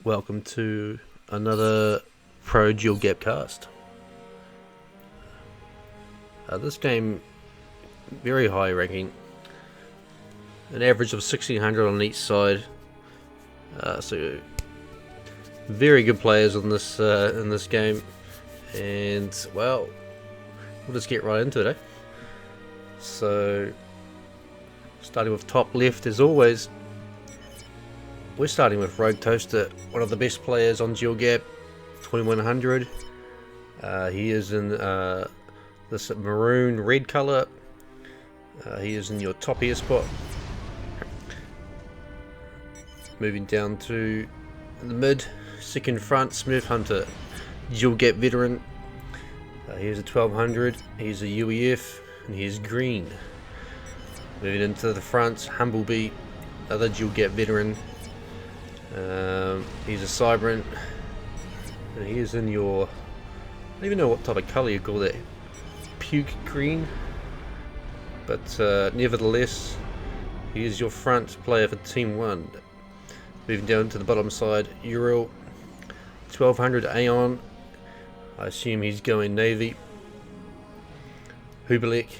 Welcome to another Pro Dual Gap cast. This game, very high ranking, an average of 1600 on each side. So very good players on this in this game, and well, we'll just get right into it. So, starting with top left as always. We're starting with Rogue Toaster, one of the best players on Dual Gap, 2100. He is in this maroon red colour. He is in your top air spot. Moving down to the mid, second front, Smurf Hunter, Dual Gap veteran. Here's a 1200, he's a UEF, and he's green. Moving into the front, Humblebee, another Dual Gap veteran. He's a Cybran, and he is in your, I don't even know what type of colour you call that, puke green, but nevertheless he is your front player for Team 1. Moving down to the bottom side, Uriel, 1200 Aeon, I assume he's going Navy. Hubelek,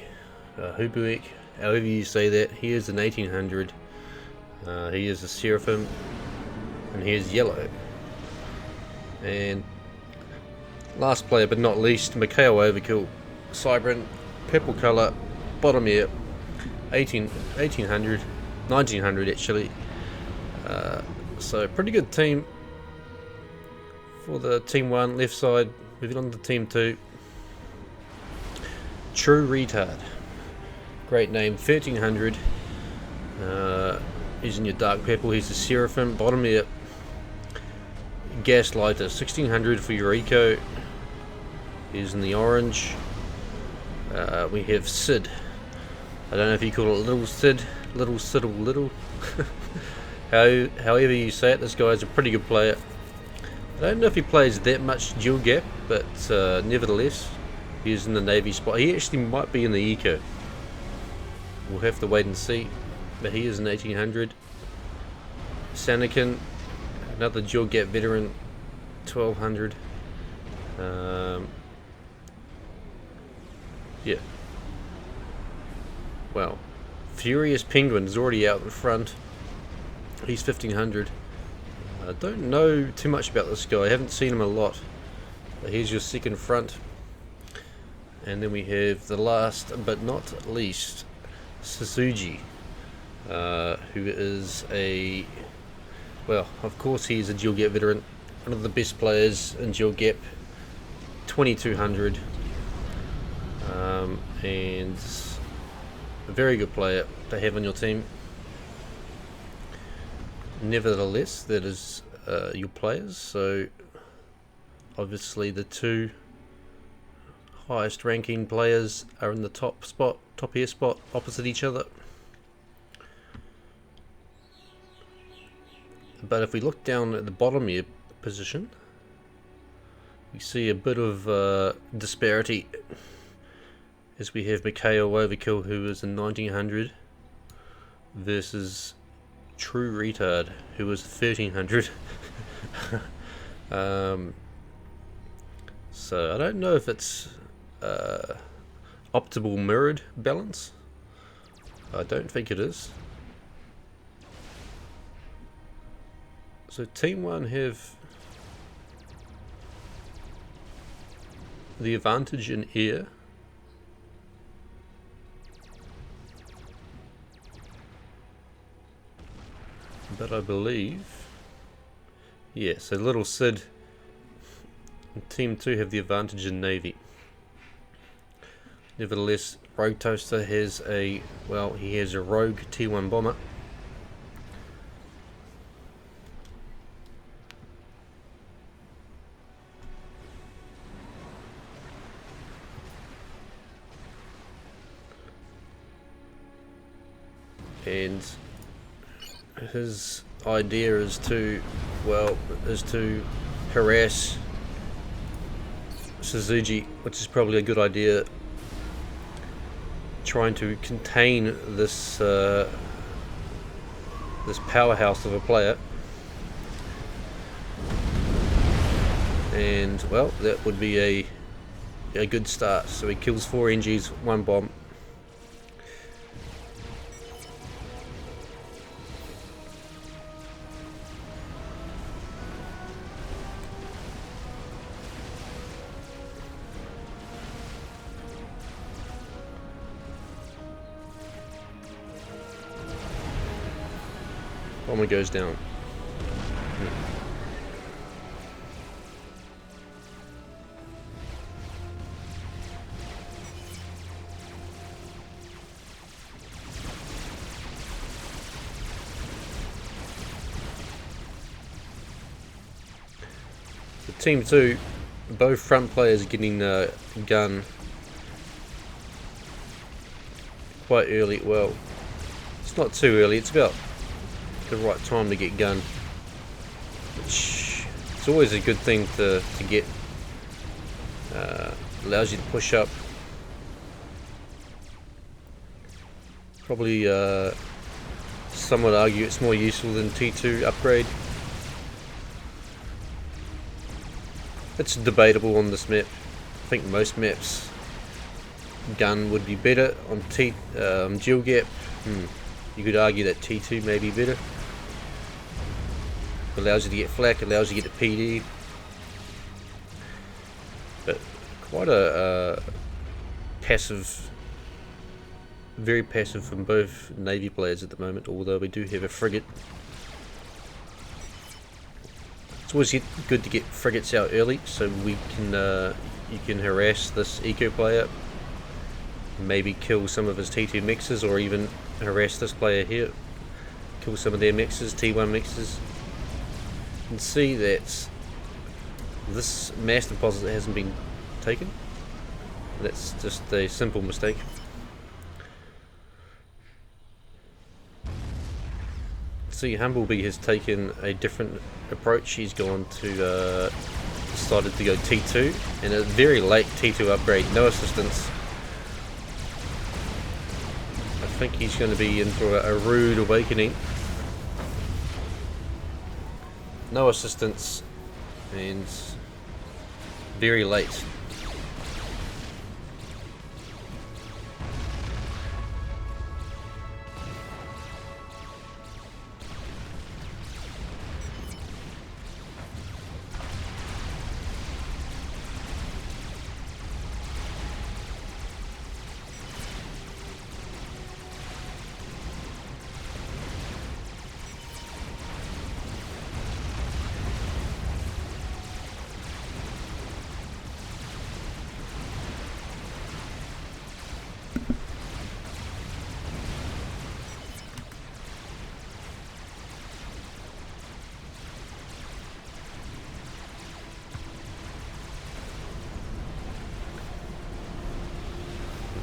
however you say that, he is an 1800, he is a Seraphim, and here's yellow. And last player but not least, Mikhail Overkill, Cybran, purple colour, bottom air, 1900 actually. So pretty good team for the Team 1 left side. Moving on to Team 2, True Retard, great name, 1300. He's in your dark purple, he's a Seraphim, bottom air, Gaslighter, 1600 for your eco. He's in the orange. We have Sid. I don't know if you call it Little Sid or Little. However you say it, this guy's a pretty good player. I don't know if he plays that much Dual Gap, but nevertheless, he is in the Navy spot. He actually might be in the eco. We'll have to wait and see. But he is an 1800. Sanakin, another Dual Gap veteran, 1200. Yeah. Well, Furious Penguin is already out in front. He's 1500. I don't know too much about this guy. I haven't seen him a lot. But here's your second front. And then we have the last but not least, Suzuki, who is a, well, of course he's a Dual Gap veteran, one of the best players in Dual Gap, 2200, and a very good player to have on your team. Nevertheless, that is your players, so obviously the two highest ranking players are in the top air spot opposite each other. But if we look down at the bottom air position, we see a bit of disparity, as we have Mikhail Overkill, who is a 1900, versus True Retard, who is 1300. So I don't know if it's optimal mirrored balance. I don't think it is. So Team 1 have the advantage in air. But I believe, yeah, so Little Sid and Team 2 have the advantage in Navy. Nevertheless, Rogue Toaster has a, well, he has a Rogue T1 bomber. And his idea is to, well, harass Suzuki, which is probably a good idea, trying to contain this this powerhouse of a player. and well, that would be a good start. So he kills 4 NGs, 1 bomb. Bomber goes down. The team 2, both front players getting the gun quite early. Well, it's not too early, it's about the right time to get gun, which it's always a good thing to get. Allows you to push up. Probably some would argue it's more useful than T2 upgrade. It's debatable on this map. I think most maps gun would be better. On dual gap, you could argue that T2 may be better. Allows you to get flak, allows you to get the PD. But quite a passive, very passive from both Navy players at the moment, although we do have a frigate. It's always good to get frigates out early so we can you can harass this eco player, maybe kill some of his T2 mixers, or even harass this player here, kill some of their mixers, T1 mixers. You can see that this mass deposit hasn't been taken. That's just a simple mistake. See, Humblebee has taken a different approach. He's gone to decided to go T2, and a very late T2 upgrade, no assistance. I think he's going to be in for a rude awakening. No assistance and very late.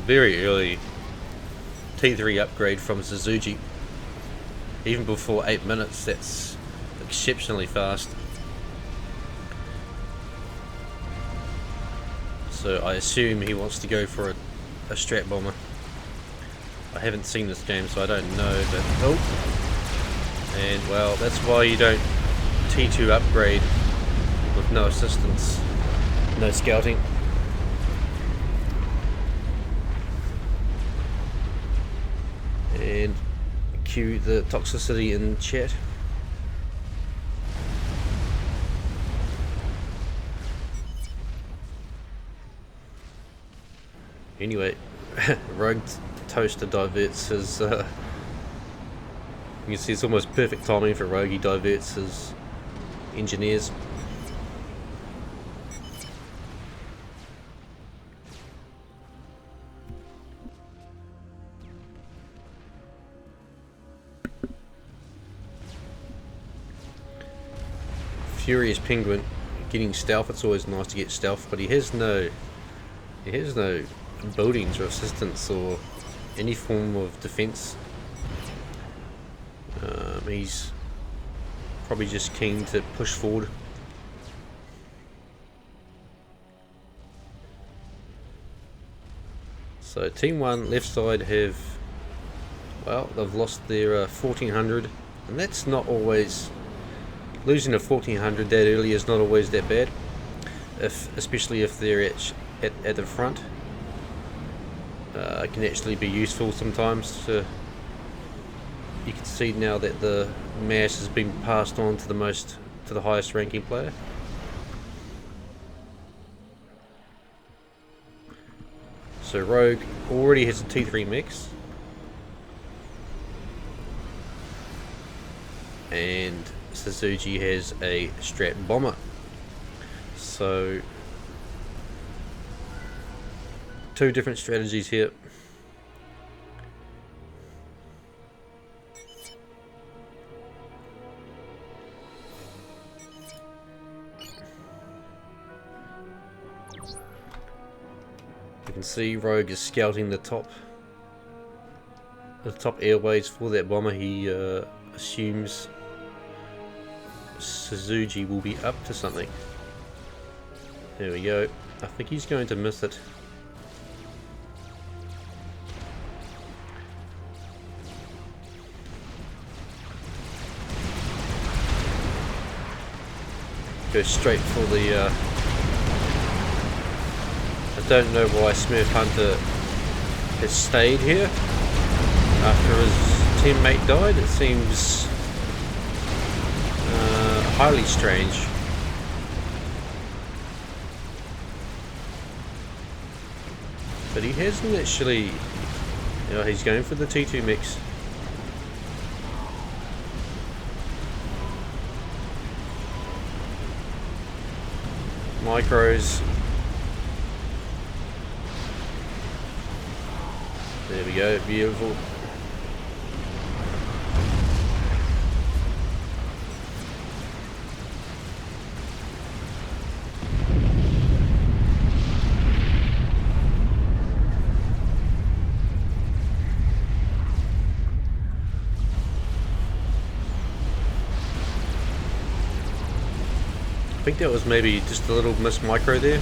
Very early T3 upgrade from Suzuki. Even before 8 minutes, that's exceptionally fast. So I assume he wants to go for a strat bomber. I haven't seen this game, so I don't know, but oh, and well, that's why you don't T2 upgrade with no assistance, no scouting. And cue the toxicity in chat. Anyway, Rogue Toaster diverts his you can see it's almost perfect timing for Rogue. He diverts his engineers. Furious Penguin getting stealth. It's always nice to get stealth, but he has no buildings or assistance or any form of defense. He's probably just keen to push forward. So Team 1 left side have, well, they've lost their 1400, and that's not always, losing a 1400 that early is not always that bad. especially if they're at the front. Can actually be useful sometimes. You can see now that the mass has been passed on to the highest ranking player. So Rogue already has a T3 mix, and Suzuki has a Strat Bomber. So two different strategies here. You can see Rogue is scouting the top airways for that bomber. He assumes Suzuki will be up to something. There we go. I think he's going to miss it. Go straight for the I don't know why Smurf Hunter has stayed here after his teammate died. It seems highly strange. But he hasn't actually, he's going for the T2 mix. Micros. There we go, beautiful. I think that was maybe just a little miss micro there.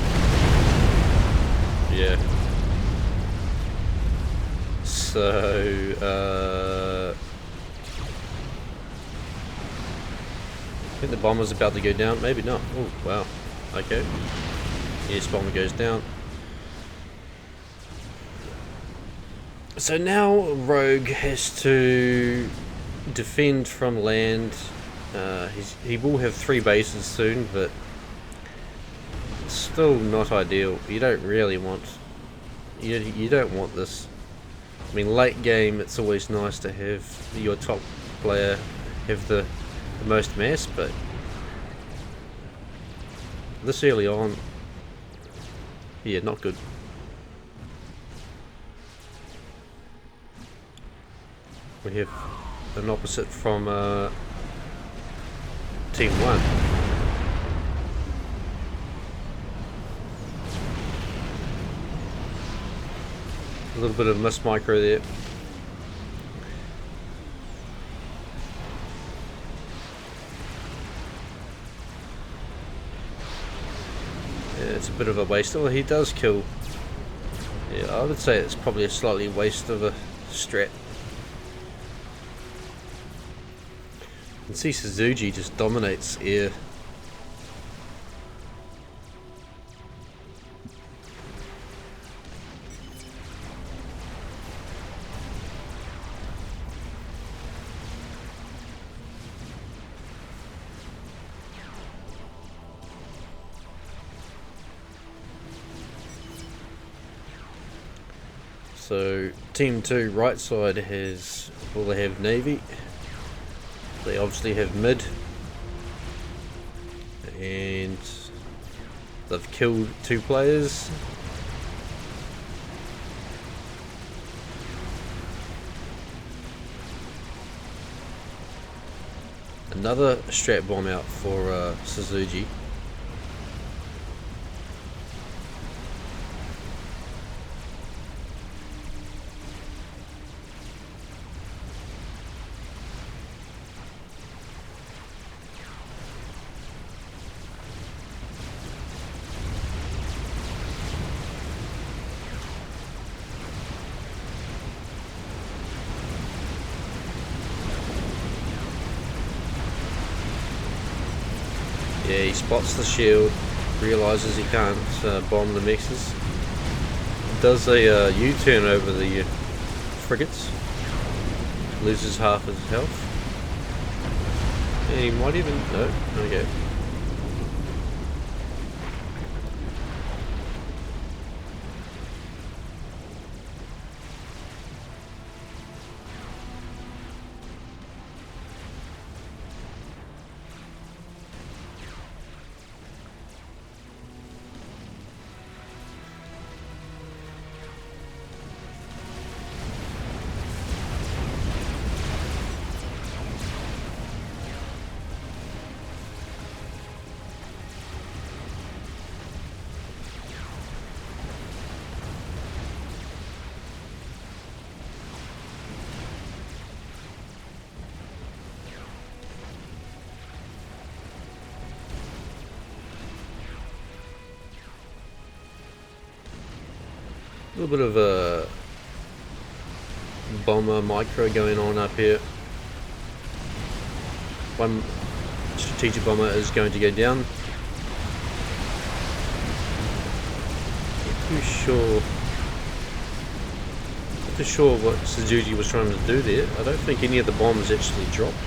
Yeah. So, I think the bomber's about to go down. Maybe not. Oh, wow. Okay. Yes, bomber goes down. So now Rogue has to defend from land. He will have 3 bases soon, but still not ideal. You don't really want. You don't want this. I mean, late game, it's always nice to have your top player have the most mass, but this early on, yeah, not good. We have an opposite from Team 1. A little bit of miss micro there. Yeah, it's a bit of a waste. Oh, he does kill. Yeah, I would say it's probably a slightly waste of a strat. You can see Suzuki just dominates air. So Team 2 right side has, well, they have Navy. They obviously have mid, and they've killed 2 players. Another strat bomb out for Suzuki. Yeah, he spots the shield. realizes he can't bomb the mexes. Does a U-turn over the frigates, loses half his health, and he might even, no, okay. A little bit of a bomber micro going on up here. One strategic bomber is going to go down. Not too sure what Suzuki was trying to do there. I don't think any of the bombs actually dropped.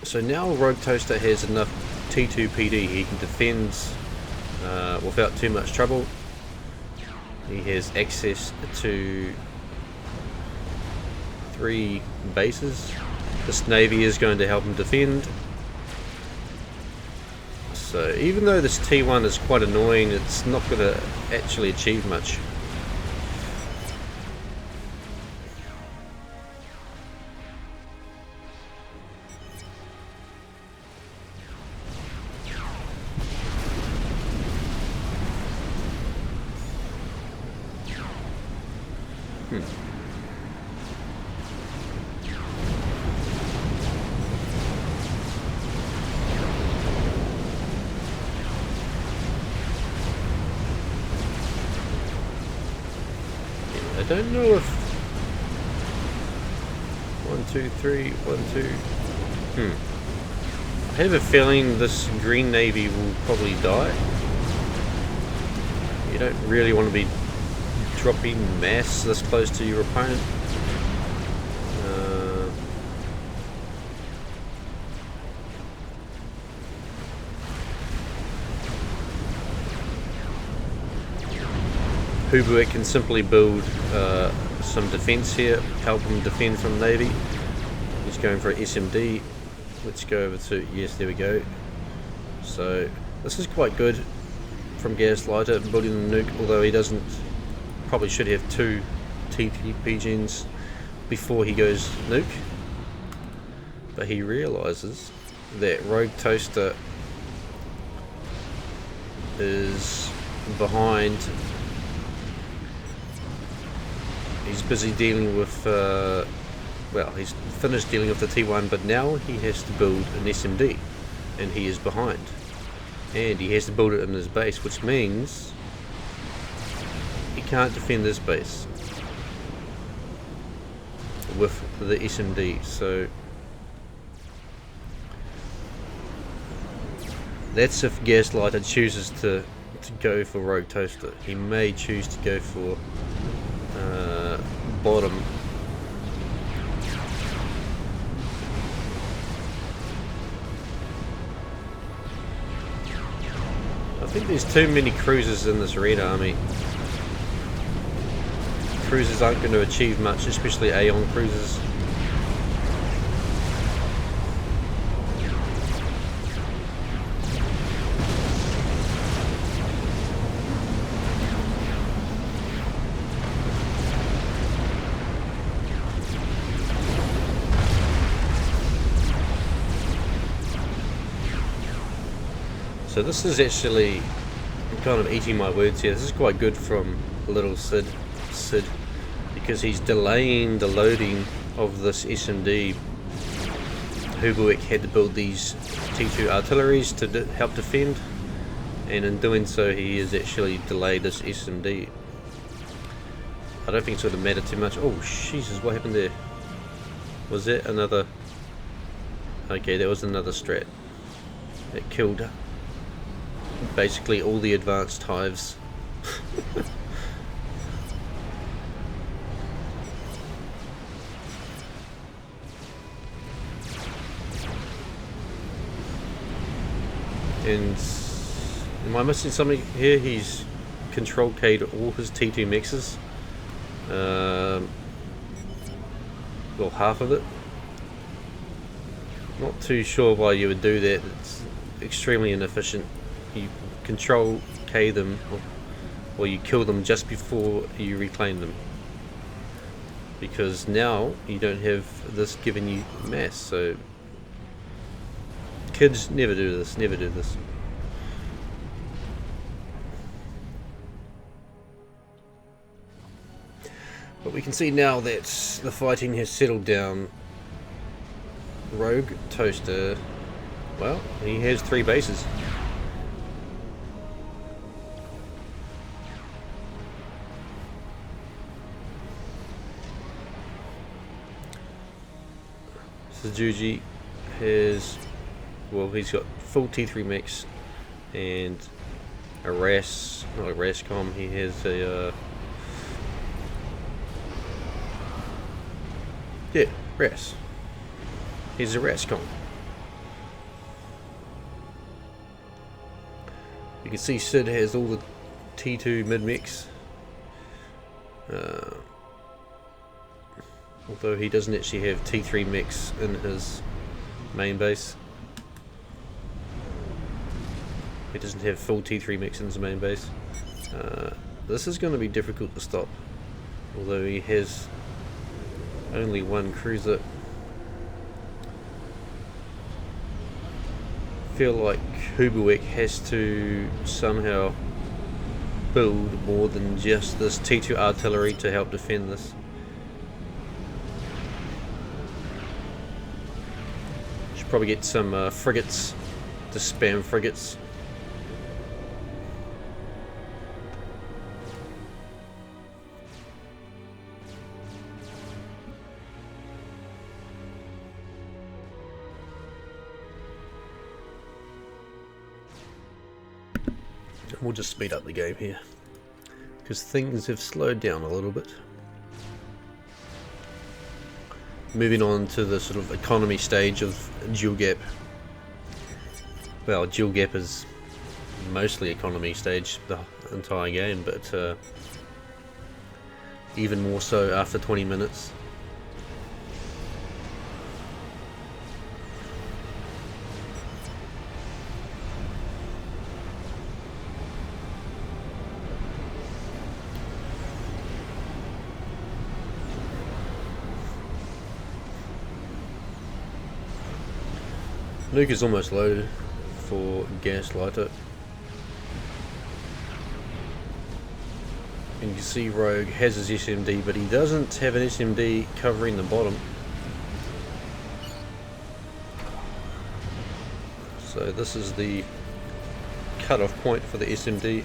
So now Rogue Toaster has enough T2 PD. He can defend without too much trouble. He has access to 3 bases. This Navy is going to help him defend. So even though this T1 is quite annoying, it's not going to actually achieve much. I don't know if 1, 2, 3, 1, 2. I have a feeling this green navy will probably die. You don't really want to be dropping mass this close to your opponent. Hubuik can simply build some defense here, help him defend from Navy. He's going for an SMD. Let's go over to, yes, there we go. So this is quite good from Gaslighter building the nuke, although he doesn't, probably should have 2 TTP gens before he goes nuke. But he realizes that Rogue Toaster is behind. He's busy dealing with, well, he's finished dealing with the T1, but now he has to build an SMD, and he is behind. And he has to build it in his base, which means he can't defend this base with the SMD. So that's if Gaslighter chooses to go for Rogue Toaster. He may choose to go for bottom. I think there's too many cruisers in this Red Army. Cruisers aren't going to achieve much, especially Aeon cruisers. So this is actually, I'm kind of eating my words here, this is quite good from Little Sid, because he's delaying the loading of this SMD. Hubuik had to build these T2 artilleries to help defend, and in doing so he has actually delayed this SMD. I don't think it's going to matter too much. Oh Jesus, what happened there? Was that another Okay, that was another strat. It killed basically all the advanced hives. And am I missing something here? He's control K'd all his T2 mixes. Well, half of it. Not too sure why you would do that. It's extremely inefficient. You control K them, or you kill them just before you reclaim them. Because now you don't have this giving you mass, so kids never do this, never do this. But we can see now that the fighting has settled down. Rogue Toaster, well, he has 3 bases. Sujuji has, well, he's got full T3 mix and a RAS, not a RASCOM, he has a, yeah, RAS. He's a RASCOM. You can see Sid has all the T2 mid-mix. Although he doesn't actually have T3 mix in his main base. He doesn't have full T3 mix in his main base. This is going to be difficult to stop. Although he has only 1 cruiser. Feel like Hubuek has to somehow build more than just this T2 artillery to help defend this. Should probably get some frigates to spam frigates. We'll just speed up the game here because things have slowed down a little bit. Moving on to the sort of economy stage of dual gap. Well, dual gap is mostly economy stage the entire game, but even more so after 20 minutes. Nuke is almost loaded for Gaslighter. And you can see Rogue has his SMD, but he doesn't have an SMD covering the bottom. So this is the cut-off point for the SMD.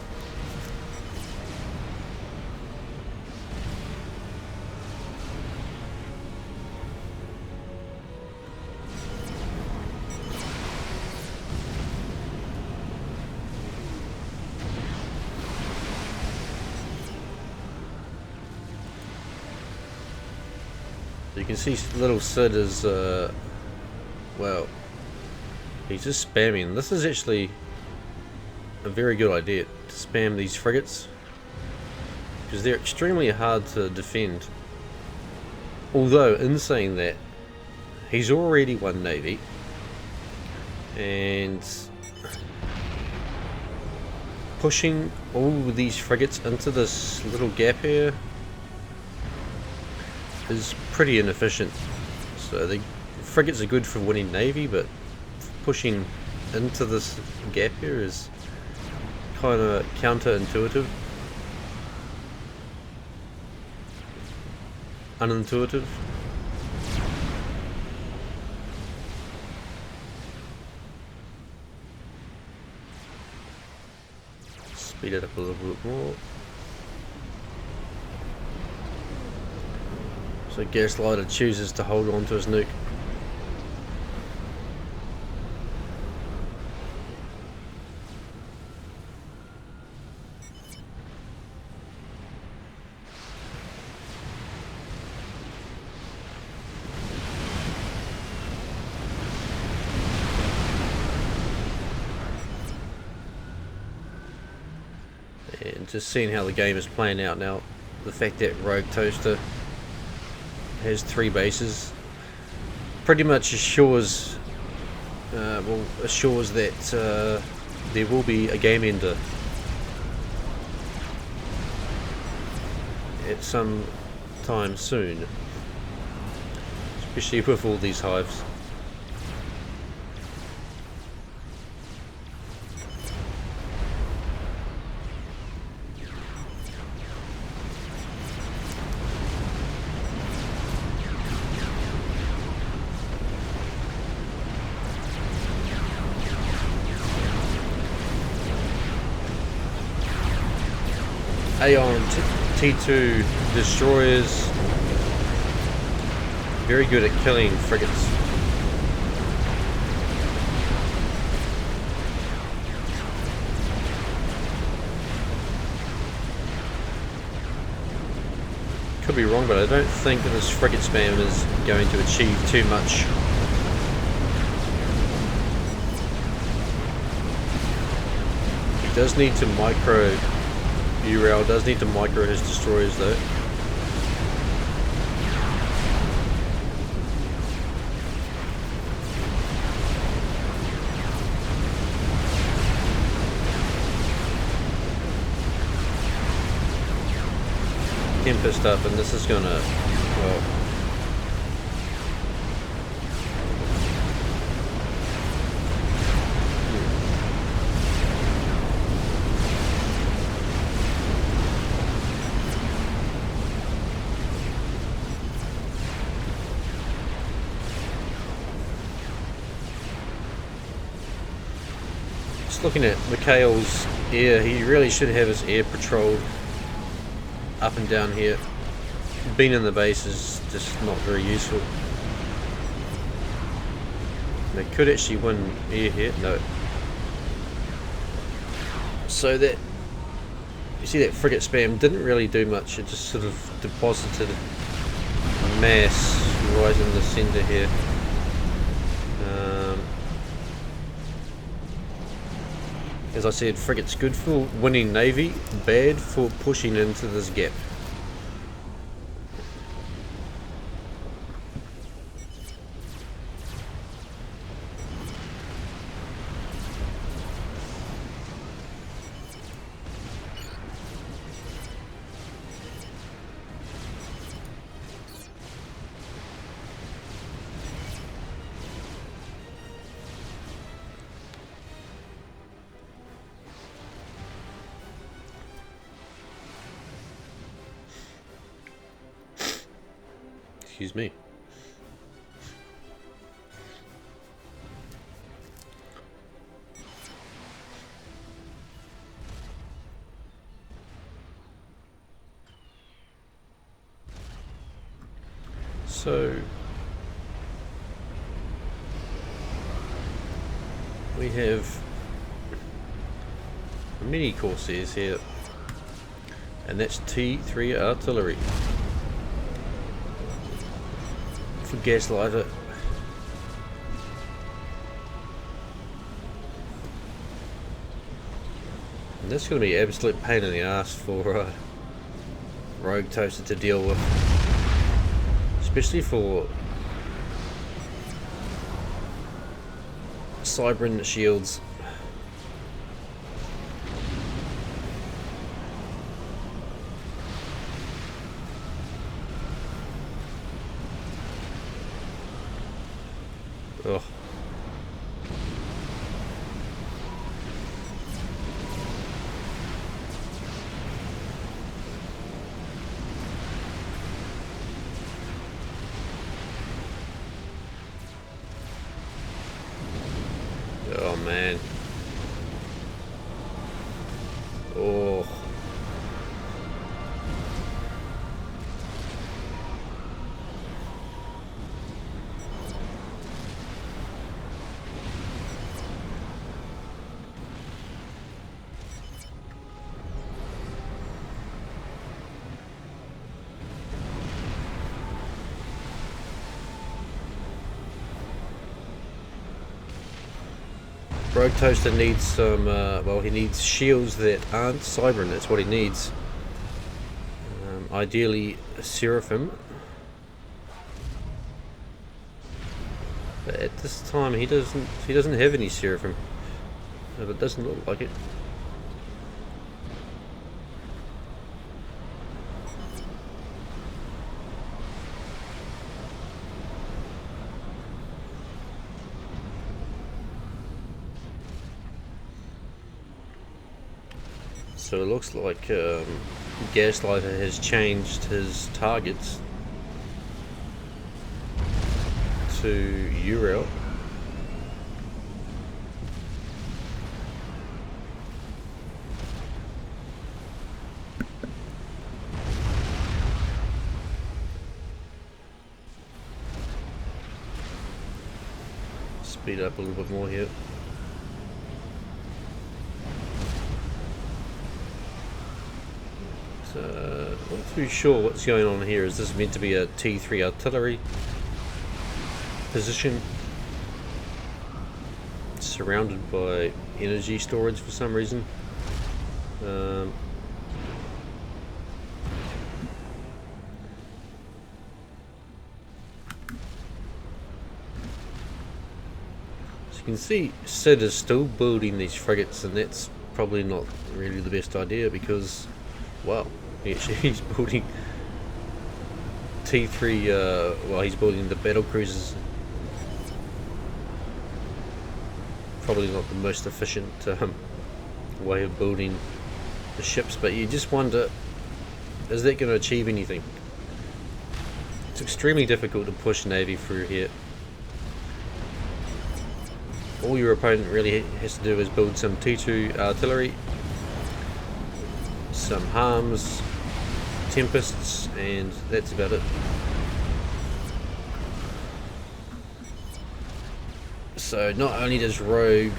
You can see little Sid is, well, he's just spamming. This is actually a very good idea to spam these frigates because they're extremely hard to defend. Although, in saying that, he's already won Navy, and pushing all these frigates into this little gap here is pretty inefficient. So the frigates are good for winning Navy, but pushing into this gap here is kind of counterintuitive. Unintuitive. Speed it up a little bit more. So Gaslighter chooses to hold on to his nuke. just seeing how the game is playing out now. The fact that Rogue Toaster has 3 bases pretty much assures that there will be a game ender at some time soon, especially with all these hives. Aeon T2 destroyers, very good at killing frigates. Could be wrong, but I don't think that this frigate spam is going to achieve too much. He does need to micro. Urail does need to micro his destroyers though. Getting pissed up, and this is gonna, well, looking at Mikhail's air, he really should have his air patrolled up and down here. Being in the base is just not very useful. They could actually win air here, no. So that, you see that frigate spam didn't really do much, it just sort of deposited a mass right in the centre here. As I said, frigate's good for winning navy, bad for pushing into this gap. Excuse me. So we have mini Corsairs here, and that's T3 artillery. Gaslighter. And this is going to be an absolute pain in the ass for Rogue Toaster to deal with, especially for Cybran shields. Ugh. Oh man. Oh. Rogue Toaster needs some, well, he needs shields that aren't Cybran, that's what he needs. Ideally, Seraphim. But at this time, he doesn't have any Seraphim. But it doesn't look like it. So it looks like Gaslighter has changed his targets to Uriel. Speed up a little bit more here. Not too sure what's going on here. Is this meant to be a T3 artillery position surrounded by energy storage for some reason? As you can see, Sid is still building these frigates, and that's probably not really the best idea because, well, he's building T3, well, he's building the battle cruisers. Probably not the most efficient way of building the ships, but you just wonder, is that going to achieve anything? It's extremely difficult to push Navy through here. All your opponent really has to do is build some T2 artillery, some harms, tempests, and that's about it. So not only does Rogue,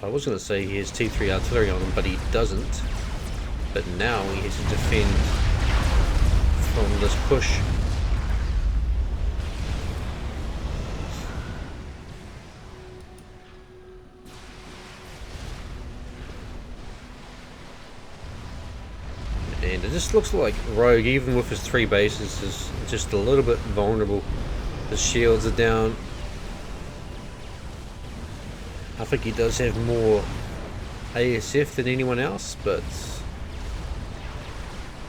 I was going to say he has T3 artillery on him, but he doesn't. But now he has to defend from this push. And it just looks like Rogue, even with his 3 bases, is just a little bit vulnerable. His shields are down. I think he does have more ASF than anyone else, but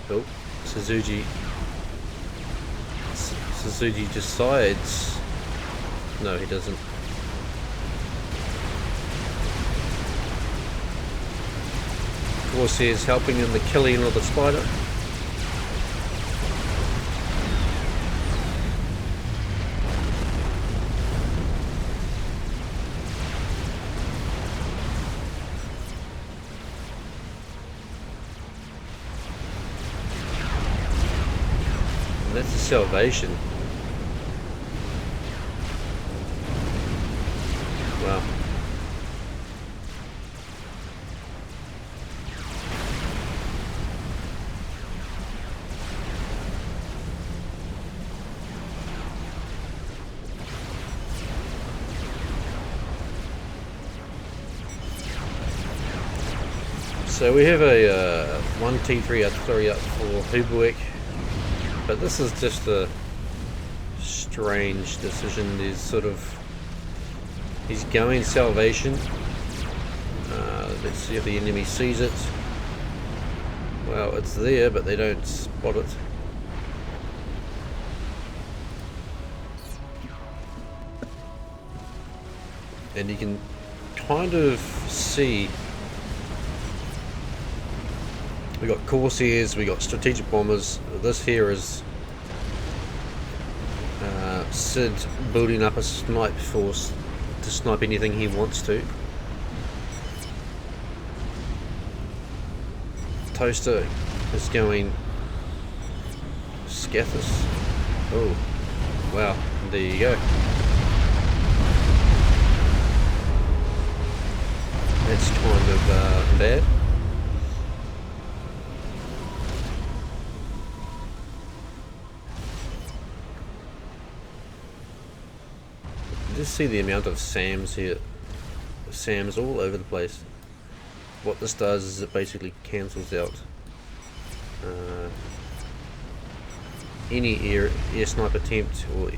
oh, Suzuki decides. No, he doesn't. Corsair's helping in the killing of the spider. And that's a salvation. Wow. So we have a 1 T3 artillery up for Hubuek, but this is just a strange decision. There's sort of, he's going salvation. Let's see if the enemy sees it. Well, it's there, but they don't spot it. And you can kind of see we got Corsairs, we got strategic bombers. This here is Sid building up a snipe force to snipe anything he wants to. Toaster is going Scathus. Oh, wow, there you go. That's kind of bad. Just see the amount of SAMs here. SAMs all over the place. What this does is it basically cancels out any air snipe attempt, or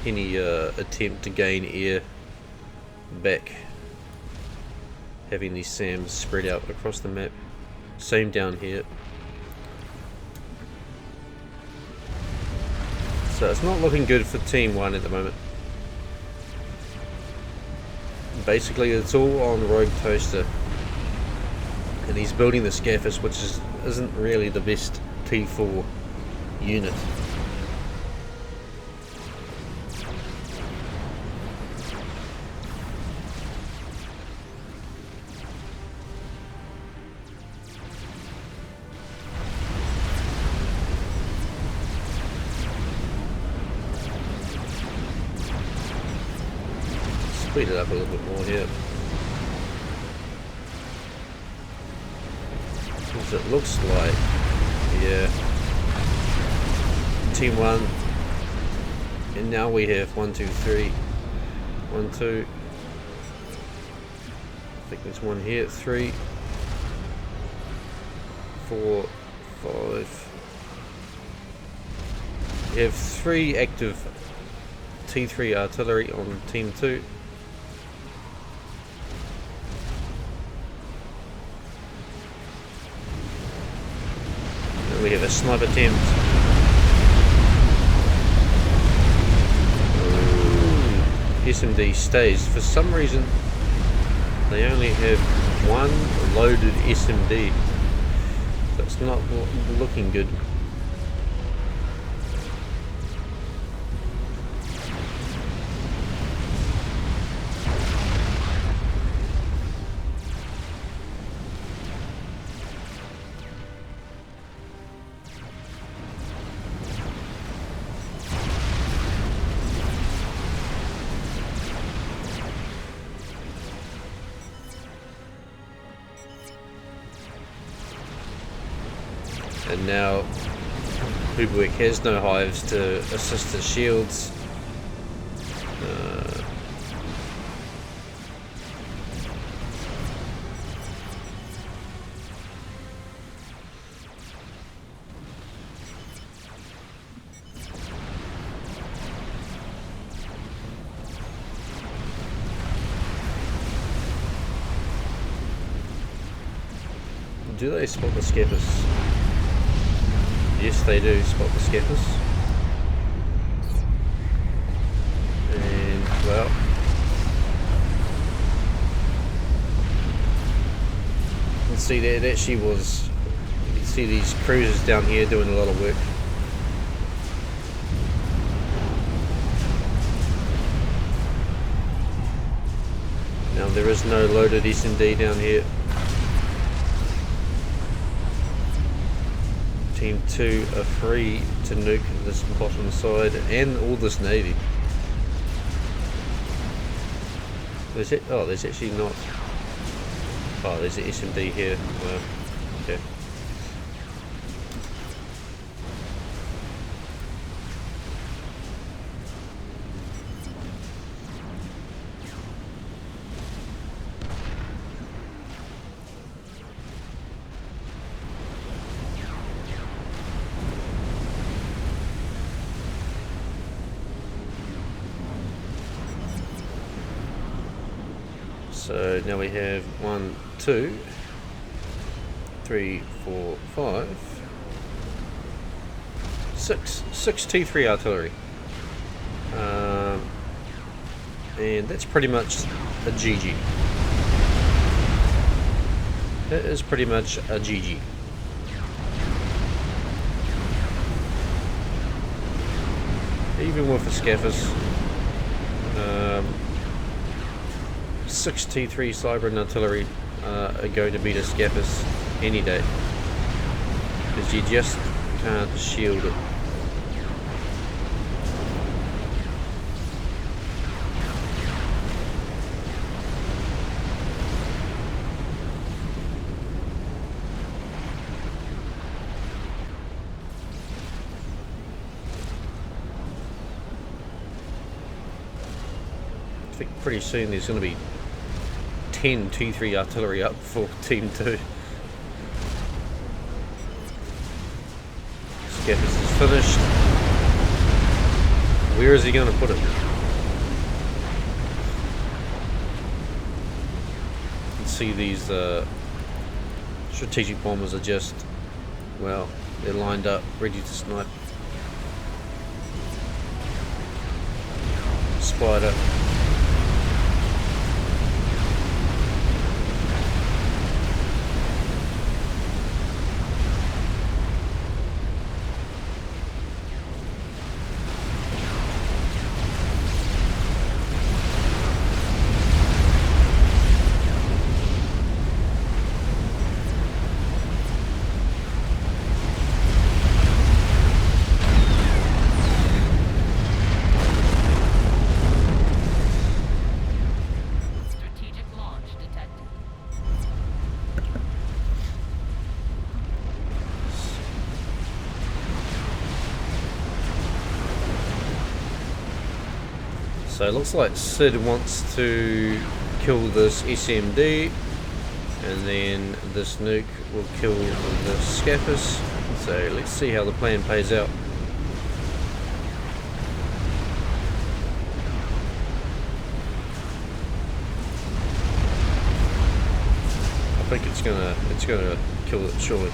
any attempt to gain air back, having these SAMs spread out across the map. Same down here. So it's not looking good for Team 1 at the moment. Basically it's all on Rogue Toaster, and he's building the Scaffers, which isn't really the best T4 unit. Speed it up a little bit more here. Because it looks like, yeah, Team 1, and now we have 1, 2, 3, 1, 2, I think there's one here, 3, 4, 5. We have 3 active T3 artillery on Team 2. We have a snipe attempt. SMD stays. For some reason, they only have one loaded SMD. So it's not looking good. And now Hubuik has no hives to assist his shields. Do they spot the Scaffers? Yes, they do spot the Scaffers. And, well, you can see that it actually was, you can see these cruisers down here doing a lot of work. Now there is no loaded S&D down here. Team 2 are free to nuke this bottom side and all this navy. There's actually not. Oh, there's an SMD here. Well, okay. So now we have 1, 2, 3, 4, 5, 6 T3 artillery, and that's pretty much a GG. That is pretty much a GG. Even with the Scaffers. 6 T3 Cybran artillery are going to beat a Scaffers any day, because you just can't shield it. think pretty soon there's going to be 10 T3 artillery up for Team 2. Scaffers is finished. Where is he going to put it? You can see these strategic bombers are just, well, they're lined up, ready to snipe. Spider. So it looks like Sid wants to kill this SMD, and then this nuke will kill the Scaffers. So let's see how the plan plays out. I think it's gonna kill it surely.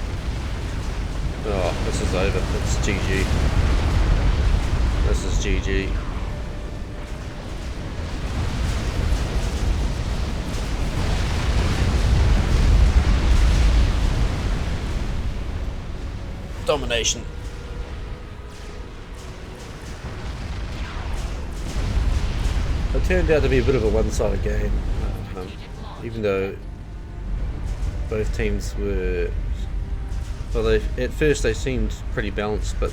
Oh, this is over. It's GG. This is GG. Domination. It turned out to be a bit of a one-sided game, even though both teams were, well, at first they seemed pretty balanced, but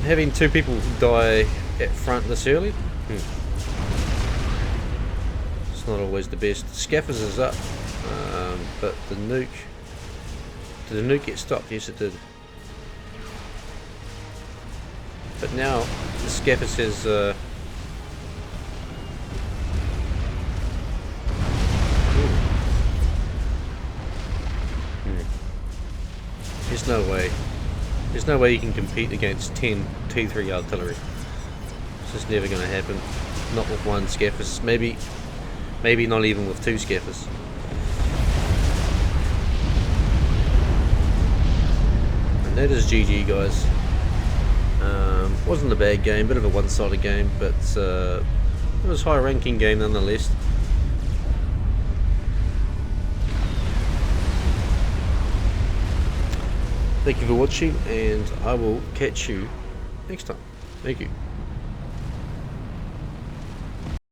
having two people die at front this early, it's not always the best. Scaffers is up, but the nuke, did the nuke get stopped? Yes, it did. But now the Scaffer says there's no way you can compete against 10 T3 artillery. It's just never going to happen. Not with one Scaffers, maybe not even with two Scaffers. And that is GG, guys. Wasn't a bad game, bit of a one-sided game, but it was a high-ranking game nonetheless. Thank you for watching, and I will catch you next time. Thank you.